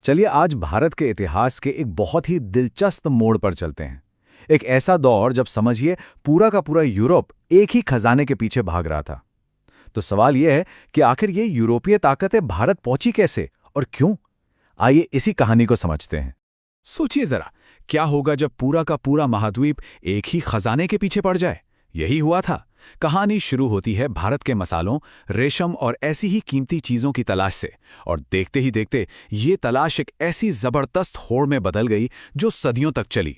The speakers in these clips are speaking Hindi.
चलिए आज भारत के इतिहास के एक बहुत ही दिलचस्प मोड़ पर चलते हैं। एक ऐसा दौर जब समझिए पूरा का पूरा यूरोप एक ही खजाने के पीछे भाग रहा था। तो सवाल यह है कि आखिर ये यूरोपीय ताकतें भारत पहुंची कैसे और क्यों? आइए इसी कहानी को समझते हैं। सोचिए जरा, क्या होगा जब पूरा का पूरा महाद्वीप एक ही खजाने के पीछे पड़ जाए। यही हुआ था। कहानी शुरू होती है भारत के मसालों, रेशम और ऐसी ही कीमती चीजों की तलाश से, और देखते ही देखते ये तलाश एक ऐसी जबरदस्त होड़ में बदल गई जो सदियों तक चली।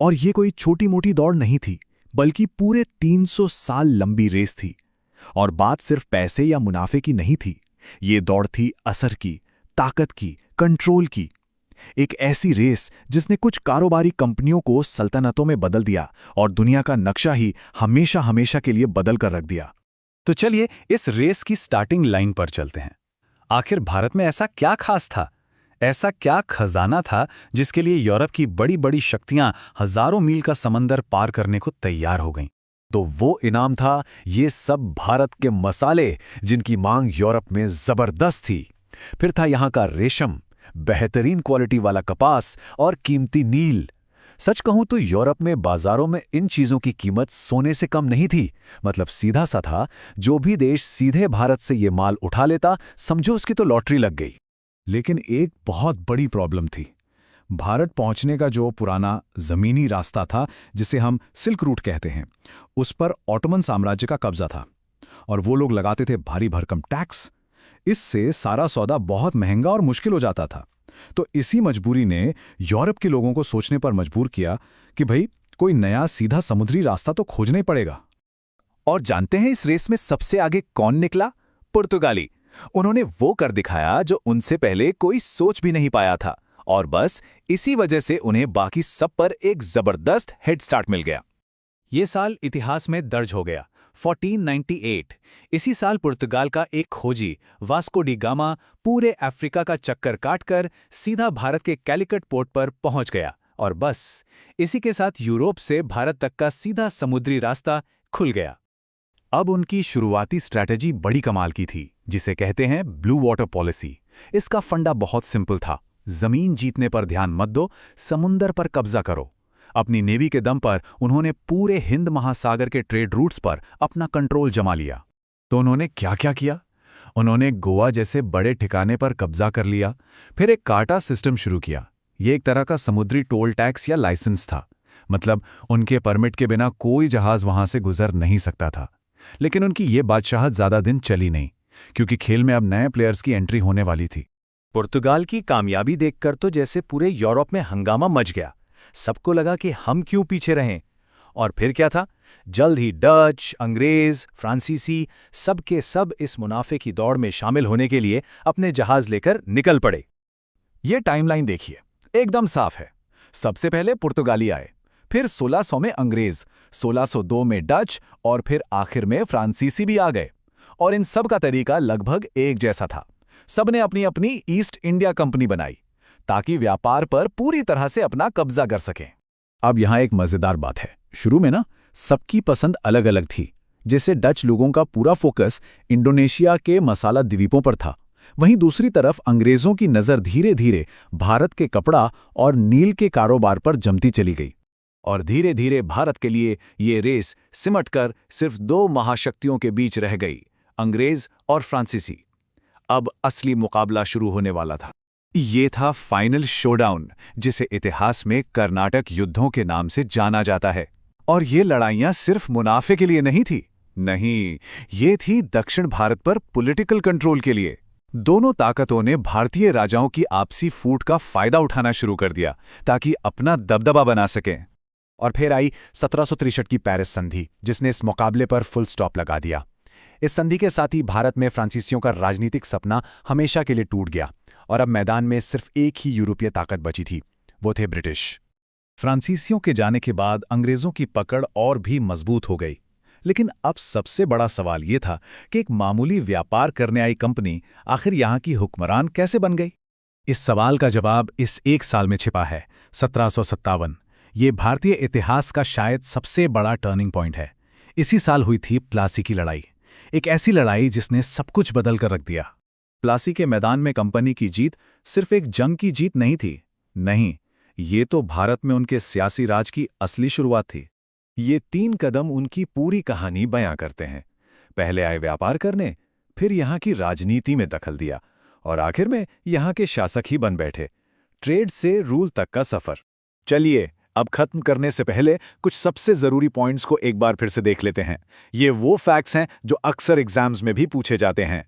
और ये कोई छोटी मोटी दौड़ नहीं थी, बल्कि पूरे 300 साल लंबी रेस थी। और बात सिर्फ पैसे या मुनाफे की नहीं थी, ये दौड़ थी असर की, ताकत की, कंट्रोल की। एक ऐसी रेस जिसने कुछ कारोबारी कंपनियों को सल्तनतों में बदल दिया और दुनिया का नक्शा ही हमेशा हमेशा के लिए बदल कर रख दिया। तो चलिए इस रेस की स्टार्टिंग लाइन पर चलते हैं। आखिर भारत में ऐसा क्या खास था, ऐसा क्या खजाना था जिसके लिए यूरोप की बड़ी बड़ी शक्तियां हजारों मील का समंदर पार करने को तैयार हो गईं? तो वो इनाम था ये सब भारत के मसाले, जिनकी मांग यूरोप में जबरदस्त थी। फिर था यहाँ का रेशम, बेहतरीन क्वालिटी वाला कपास और कीमती नील। सच कहूं तो यूरोप में बाजारों में इन चीजों की कीमत सोने से कम नहीं थी। मतलब सीधा सा था, जो भी देश सीधे भारत से ये माल उठा लेता, समझो उसकी तो लॉटरी लग गई। लेकिन एक बहुत बड़ी प्रॉब्लम थी। भारत पहुंचने का जो पुराना जमीनी रास्ता था, जिसे हम सिल्क रूट कहते हैं, उस पर ऑटोमन साम्राज्य का कब्जा था। और वो लोग लगाते थे भारी भरकम टैक्स। इससे सारा सौदा बहुत महंगा और मुश्किल हो जाता था। तो इसी मजबूरी ने यूरोप के लोगों को सोचने पर मजबूर किया कि भाई कोई नया सीधा समुद्री रास्ता तो खोजना ही पड़ेगा। और जानते हैं इस रेस में सबसे आगे कौन निकला? पुर्तगाली। उन्होंने वो कर दिखाया जो उनसे पहले कोई सोच भी नहीं पाया था, और बस इसी वजह से उन्हें बाकी सब पर एक जबरदस्त हेड स्टार्ट मिल गया। ये साल इतिहास में दर्ज हो गया, 1498। इसी साल पुर्तगाल का एक खोजी वास्को डी गामा पूरे अफ्रीका का चक्कर काटकर सीधा भारत के कैलिकट पोर्ट पर पहुंच गया, और बस इसी के साथ यूरोप से भारत तक का सीधा समुद्री रास्ता खुल गया। अब उनकी शुरुआती स्ट्रैटेजी बड़ी कमाल की थी, जिसे कहते हैं ब्लू वाटर पॉलिसी। इसका फंडा बहुत सिंपल था। जमीन जीतने पर ध्यान मत दो, समुंदर पर कब्जा करो। अपनी नेवी के दम पर उन्होंने पूरे हिंद महासागर के ट्रेड रूट्स पर अपना कंट्रोल जमा लिया। तो उन्होंने क्या क्या किया? उन्होंने गोवा जैसे बड़े ठिकाने पर कब्जा कर लिया। फिर एक काटा सिस्टम शुरू किया। ये एक तरह का समुद्री टोल टैक्स या लाइसेंस था। मतलब उनके परमिट के बिना कोई जहाज वहां से गुजर नहीं सकता था। लेकिन उनकी ये बादशाहत ज्यादा दिन चली नहीं, क्योंकि खेल में अब नए प्लेयर्स की एंट्री होने वाली थी। पुर्तगाल की कामयाबी देखकर तो जैसे पूरे यूरोप में हंगामा मच गया। सबको लगा कि हम क्यों पीछे रहें। और फिर क्या था? जल्द ही डच, अंग्रेज, फ्रांसीसी सब के सब इस मुनाफे की दौड़ में शामिल होने के लिए अपने जहाज लेकर निकल पड़े। ये टाइमलाइन देखिए, एकदम साफ है। सबसे पहले पुर्तगाली आए, फिर 1600 में अंग्रेज, 1602 में डच, और फिर आखिर में फ्रांसीसी भी आ गए। और इन सब का तरीका लगभग एक जैसा था। सबने अपनी अपनी ईस्ट इंडिया कंपनी बनाई ताकि व्यापार पर पूरी तरह से अपना कब्जा कर सकें। अब यहां एक मजेदार बात है। शुरू में ना सबकी पसंद अलग अलग थी। जैसे डच लोगों का पूरा फोकस इंडोनेशिया के मसाला द्वीपों पर था, वहीं दूसरी तरफ अंग्रेजों की नजर धीरे धीरे भारत के कपड़ा और नील के कारोबार पर जमती चली गई। और धीरे धीरे भारत के लिए ये रेस सिमटकर सिर्फ दो महाशक्तियों के बीच रह गई, अंग्रेज और फ्रांसीसी। अब असली मुकाबला शुरू होने वाला था। ये था फाइनल शोडाउन, जिसे इतिहास में कर्नाटक युद्धों के नाम से जाना जाता है। और ये लड़ाइयां सिर्फ मुनाफे के लिए नहीं थी। नहीं, ये थी दक्षिण भारत पर पॉलिटिकल कंट्रोल के लिए। दोनों ताकतों ने भारतीय राजाओं की आपसी फूट का फायदा उठाना शुरू कर दिया ताकि अपना दबदबा बना सकें। और फिर आई 1763 की पेरिस संधि, जिसने इस मुकाबले पर फुल स्टॉप लगा दिया। इस संधि के साथ ही भारत में फ्रांसीसियों का राजनीतिक सपना हमेशा के लिए टूट गया, और अब मैदान में सिर्फ एक ही यूरोपीय ताकत बची थी, वो थे ब्रिटिश। फ्रांसीसियों के जाने के बाद अंग्रेजों की पकड़ और भी मजबूत हो गई। लेकिन अब सबसे बड़ा सवाल ये था कि एक मामूली व्यापार करने आई कंपनी आखिर यहाँ की हुक्मरान कैसे बन गई? इस सवाल का जवाब इस एक साल में छिपा है, 1757। ये भारतीय इतिहास का शायद सबसे बड़ा टर्निंग पॉइंट है। इसी साल हुई थी प्लासी की लड़ाई, एक ऐसी लड़ाई जिसने सब कुछ बदल कर रख दिया। प्लासी के मैदान में कंपनी की जीत सिर्फ एक जंग की जीत नहीं थी। नहीं, ये तो भारत में उनके सियासी राज की असली शुरुआत थी। ये 3 कदम उनकी पूरी कहानी बयां करते हैं। पहले आए व्यापार करने, फिर यहाँ की राजनीति में दखल दिया और आखिर में यहाँ के शासक ही बन बैठे। ट्रेड से रूल तक का सफर। चलिए, अब खत्म करने से पहले कुछ सबसे जरूरी पॉइंट्स को एक बार फिर से देख लेते हैं। ये वो फैक्ट्स हैं जो अक्सर एग्जाम्स में भी पूछे जाते हैं।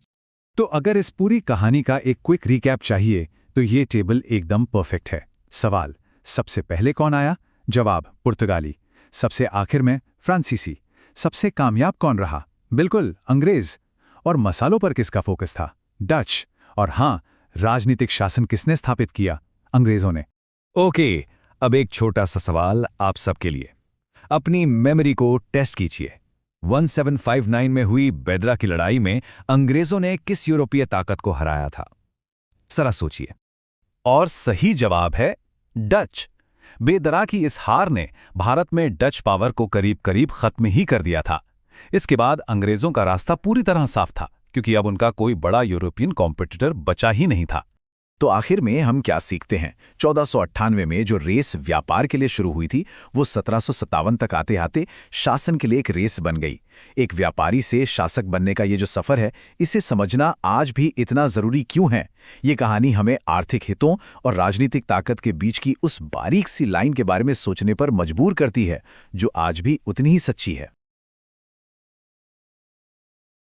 तो अगर इस पूरी कहानी का एक क्विक रिकैप चाहिए तो ये टेबल एकदम परफेक्ट है। सवाल, सबसे पहले कौन आया? जवाब, पुर्तगाली। सबसे आखिर में फ्रांसीसी। सबसे कामयाब कौन रहा? बिल्कुल, अंग्रेज। और मसालों पर किसका फोकस था? डच। और हाँ, राजनीतिक शासन किसने स्थापित किया? अंग्रेजों ने। ओके, अब एक छोटा सा सवाल आप सबके लिए। अपनी मेमोरी को टेस्ट कीजिए। 1759 में हुई बेदरा की लड़ाई में अंग्रेजों ने किस यूरोपीय ताकत को हराया था? जरा सोचिए। और सही जवाब है डच। बेदरा की इस हार ने भारत में डच पावर को करीब करीब खत्म ही कर दिया था। इसके बाद अंग्रेजों का रास्ता पूरी तरह साफ था, क्योंकि अब उनका कोई बड़ा यूरोपियन कॉम्पिटिटर बचा ही नहीं था। तो आखिर में हम क्या सीखते हैं? 1498 में जो रेस व्यापार के लिए शुरू हुई थी, वो 1757 तक आते आते शासन के लिए एक रेस बन गई। एक व्यापारी से शासक बनने का ये जो सफर है, इसे समझना आज भी इतना जरूरी क्यों है? ये कहानी हमें आर्थिक हितों और राजनीतिक ताकत के बीच की उस बारीक सी लाइन के बारे में सोचने पर मजबूर करती है, जो आज भी उतनी ही सच्ची है।